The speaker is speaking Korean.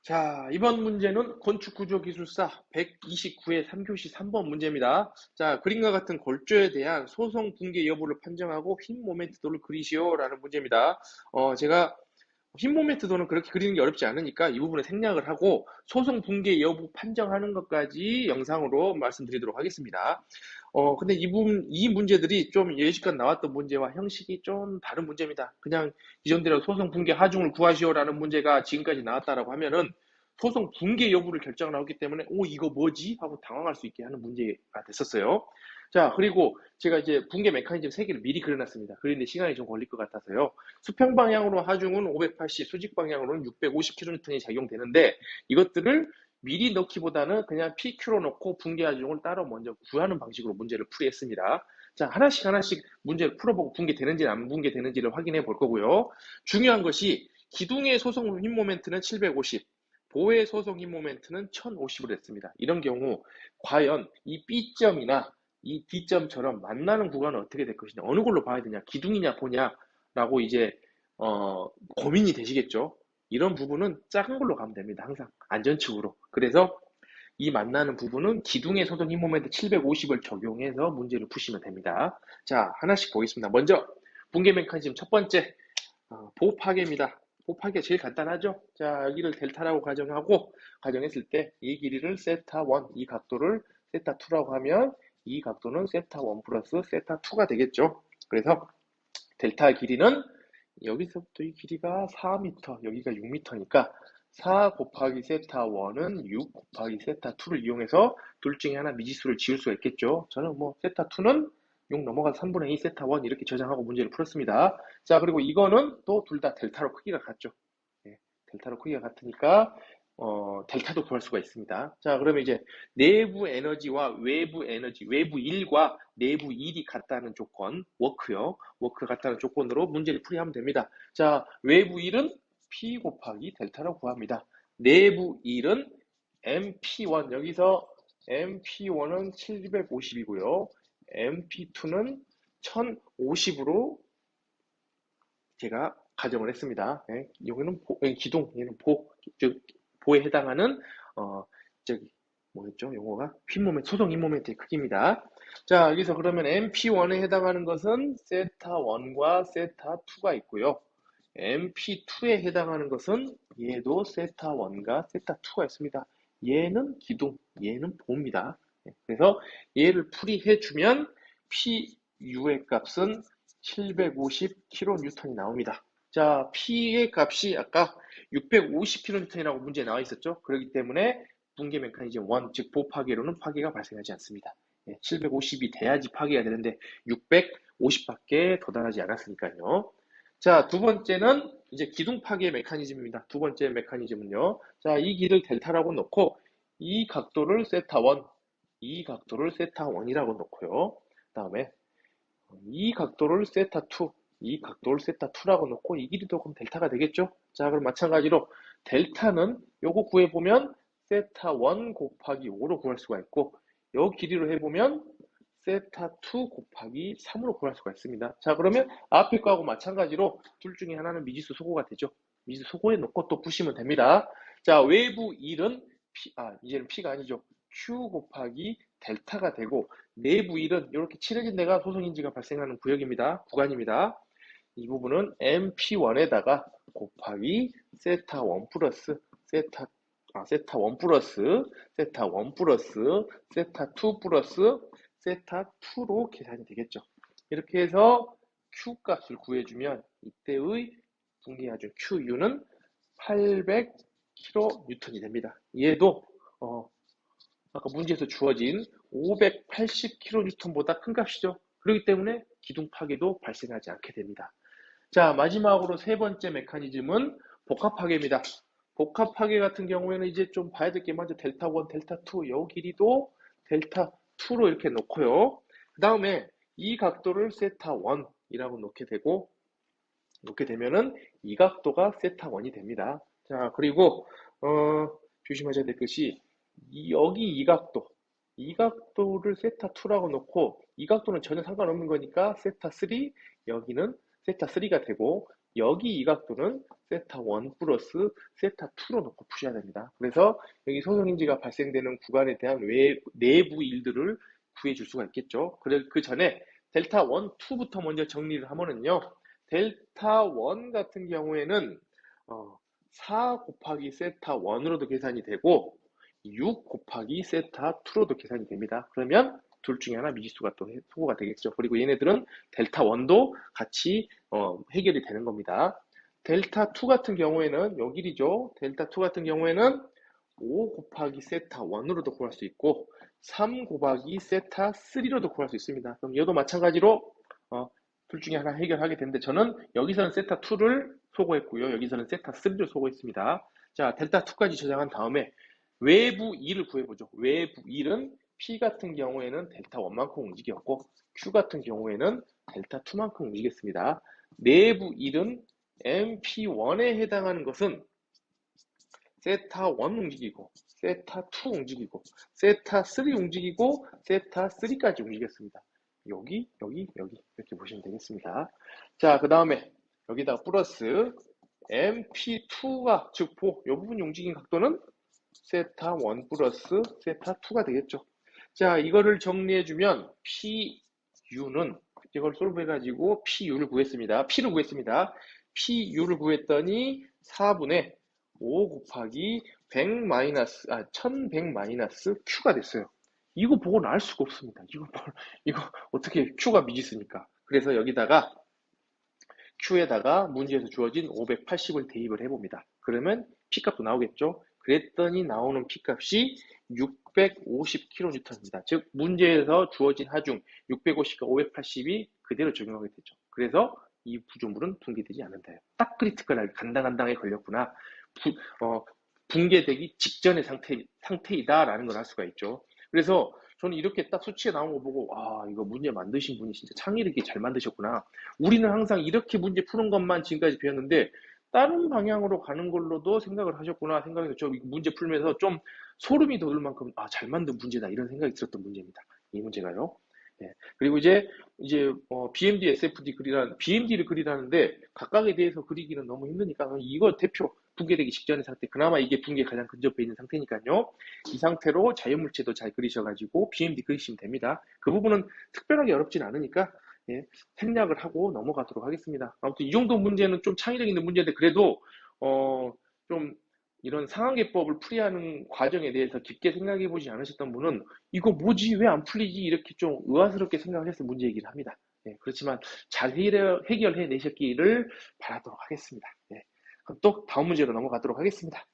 자, 이번 문제는 건축구조기술사 129의 3교시 3번 문제입니다. 자, 그림과 같은 골조에 대한 소송 붕괴 여부를 판정하고 흰 모멘트도를 그리시오라는 문제입니다. 제가 흰 모멘트도는 그렇게 그리는 게 어렵지 않으니까 이 부분을 생략을 하고 소송 붕괴 여부 판정하는 것까지 영상으로 말씀드리도록 하겠습니다. 근데 이 문제들이 좀 예시껏 나왔던 문제와 형식이 좀 다른 문제입니다. 그냥 이전대로 소송 붕괴 하중을 구하시오라는 문제가 지금까지 나왔다라고 하면은 소송 붕괴 여부를 결정 나오기 때문에 이거 뭐지? 하고 당황할 수 있게 하는 문제가 됐었어요. 자, 그리고 제가 이제 붕괴 메커니즘 3개를 미리 그려놨습니다. 그런데 시간이 좀 걸릴 것 같아서요. 수평 방향으로 하중은 580, 수직 방향으로는 650kN이 작용되는데 이것들을 미리 넣기보다는 그냥 PQ로 넣고 붕괴 하중을 따로 먼저 구하는 방식으로 문제를 풀이했습니다. 자, 하나씩 문제를 풀어보고 붕괴되는지 안 붕괴되는지를 확인해 볼 거고요. 중요한 것이 기둥의 소송 힘 모멘트는 750, 보의 소송 힘 모멘트는 1050으로 했습니다. 이런 경우 과연 이 B점이나 이 D점처럼 만나는 구간은 어떻게 될 것이냐, 어느 걸로 봐야 되냐, 기둥이냐 보냐라고 이제 고민이 되시겠죠. 이런 부분은 작은 걸로 가면 됩니다. 항상 안전축으로. 그래서 이 만나는 부분은 기둥의 소동 힘 모멘트 750을 적용해서 문제를 푸시면 됩니다. 자, 하나씩 보겠습니다. 먼저 붕괴 메커니즘 첫 번째 보호 파괴입니다. 보호 파괴 제일 간단하죠. 자, 여기를 델타라고 가정했을 때 이 길이를 세타 1, 이 각도를 세타 2라고 하면 이 각도는 세타 1 플러스 세타 2가 되겠죠. 그래서 델타 길이는 여기서부터 이 길이가 4m, 여기가 6m니까 4 곱하기 세타 1은 6 곱하기 세타 2를 이용해서 둘 중에 하나 미지수를 지울 수가 있겠죠. 저는 세타 2는 6 넘어가서 3분의 2 세타 1 이렇게 저장하고 문제를 풀었습니다. 자, 그리고 이거는 또 둘 다 델타로 크기가 같죠. 네, 델타로 크기가 같으니까 델타도 구할 수가 있습니다. 자, 그러면 이제 내부 에너지와 외부 에너지, 외부 1과 내부 1이 같다는 조건, 워크 같다는 조건으로 문제를 풀이하면 됩니다. 자, 외부 1은 P 곱하기 델타로 구합니다. 내부 1은 MP1, 여기서 MP1은 750이고요. MP2는 1050으로 제가 가정을 했습니다. 네, 여기는 기둥, 얘는 보에 해당하는 저기 뭐였죠? 용어가 소송 힘 모멘트의 크기입니다. 자, 여기서 그러면 MP1에 해당하는 것은 세타 1과 세타 2가 있고요. MP2에 해당하는 것은 얘도 세타 1과 세타 2가 있습니다. 얘는 기둥, 얘는 보입니다. 그래서 얘를 풀이해주면 PU의 값은 750kN이 나옵니다. 자, P의 값이 아까 650kN이라고 문제에 나와 있었죠. 그렇기 때문에 붕괴 메커니즘 1, 즉 보파괴로는 파괴가 발생하지 않습니다. 750이 돼야지 파괴가 되는데 650밖에 도달하지 않았으니까요. 자, 두 번째는 이제 기둥 파괴 메커니즘입니다. 두 번째 메커니즘은요. 자, 이 길을 델타라고 놓고 이 각도를 세타 1, 이 각도를 세타 1이라고 놓고요. 그 다음에 이 각도를 세타 2, 이 각도를 세타 2라고 놓고 이 길이도 그럼 델타가 되겠죠? 자, 그럼 마찬가지로 델타는 요거 구해보면 세타 1 곱하기 5로 구할 수가 있고 요 길이로 해보면 세타 2 곱하기 3으로 구할 수가 있습니다. 자, 그러면 앞에 거하고 마찬가지로 둘 중에 하나는 미지수 소고가 되죠. 미지수 소고에 놓고 또 푸시면 됩니다. 자, 외부 1은 이제는 P가 아니죠. Q 곱하기 델타가 되고 내부 1은 이렇게 칠해진 데가 소송인지가 발생하는 구간입니다. 이 부분은 MP1에다가 곱하기 세타 1 플러스 세타 1 플러스 세타 1 플러스 세타 2 플러스 세타 2로 계산이 되겠죠. 이렇게 해서 Q 값을 구해주면 이때의 붕괴 하중 QU는 800kN이 됩니다. 얘도 아까 문제에서 주어진 580kN보다 큰 값이죠. 그렇기 때문에 기둥 파괴도 발생하지 않게 됩니다. 자, 마지막으로 세 번째 메커니즘은 복합 파괴입니다. 복합 파괴 같은 경우에는 이제 좀 봐야 될 게 먼저 델타 1, 델타 2, 요 길이도 델타 2로 이렇게 놓고요. 그 다음에 이 각도를 세타 1이라고 놓게 되면은 이 각도가 세타 1이 됩니다. 자, 그리고 조심하셔야 될 것이 여기 이 각도를 세타 2라고 놓고 이 각도는 전혀 상관없는 거니까 세타 3, 여기는 세타 3가 되고 여기 이 각도는 세타 1 플러스 세타 2로 놓고 푸셔야 됩니다. 그래서 여기 소성인지가 발생되는 구간에 대한 내부 일들을 구해줄 수가 있겠죠. 그 전에 델타 1, 2부터 먼저 정리를 하면은요. 델타 1 같은 경우에는 4 곱하기 세타 1으로도 계산이 되고 6 곱하기 세타 2로도 계산이 됩니다. 그러면 둘 중에 하나 미지수가 또 소거가 되겠죠. 그리고 얘네들은 델타 1도 같이 해결이 되는 겁니다. 델타 2 같은 경우에는 요 길이죠. 델타 2 같은 경우에는 5 곱하기 세타 1으로도 구할 수 있고 3 곱하기 세타 3로도 구할 수 있습니다. 그럼 얘도 마찬가지로 둘 중에 하나 해결하게 되는데 저는 여기서는 세타 2를 소거했고요. 여기서는 세타 3를 소거했습니다. 자, 델타 2까지 저장한 다음에 외부 2를 구해보죠. 외부 1은 P 같은 경우에는 델타 1만큼 움직였고 Q 같은 경우에는 델타 2만큼 움직였습니다. 내부 1은 MP1에 해당하는 것은 세타 1 움직이고 세타 2 움직이고 세타 3 움직이고 세타 3까지 움직였습니다. 여기 이렇게 보시면 되겠습니다. 자, 그 다음에 여기다가 플러스 MP2가 즉 이 부분이 움직인 각도는 세타 1 플러스 세타 2가 되겠죠. 자, 이거를 정리해주면 PU는 이걸 솔브해가지고 PU를 구했습니다. P를 구했습니다. PU를 구했더니 4분의 5 곱하기 1100 마이너스 Q가 됐어요. 이거 보고는 알 수가 없습니다. 이거 어떻게 Q가 미지수니까. 그래서 여기다가 Q에다가 문제에서 주어진 580을 대입을 해봅니다. 그러면 P값도 나오겠죠. 그랬더니 나오는 P값이 650kN입니다. 즉 문제에서 주어진 하중 650과 580이 그대로 적용하게 되죠. 그래서 이 구조물은 붕괴되지 않는다. 딱 크리티컬하게 간당간당하게 걸렸구나. 붕괴되기 직전의 상태이다라는 걸 알 수가 있죠. 그래서 저는 이렇게 딱 수치에 나온 거 보고 이거 문제 만드신 분이 진짜 창의력이 잘 만드셨구나. 우리는 항상 이렇게 문제 푸는 것만 지금까지 배웠는데 다른 방향으로 가는 걸로도 생각을 하셨구나 생각해서 저 문제 풀면서 좀 소름이 돋을 만큼 잘 만든 문제다 이런 생각이 들었던 문제입니다. 이 문제가요. 네. 그리고 이제 BMD, SFD BMD를 그리라는데 각각에 대해서 그리기는 너무 힘드니까 이거 대표 붕괴되기 직전의 상태, 그나마 이게 붕괴 가장 근접해 있는 상태니까요. 이 상태로 자연물체도 잘 그리셔가지고 BMD 그리시면 됩니다. 그 부분은 특별하게 어렵진 않으니까 생략을 하고 넘어가도록 하겠습니다. 아무튼 이 정도 문제는 좀 창의력 있는 문제인데 그래도 좀 이런 상한계법을 풀이하는 과정에 대해서 깊게 생각해 보지 않으셨던 분은 이거 뭐지 왜 안 풀리지 이렇게 좀 의아스럽게 생각해서 문제이긴 합니다. 그렇지만 잘 해결해 내셨기를 바라도록 하겠습니다. 그럼 또 다음 문제로 넘어가도록 하겠습니다.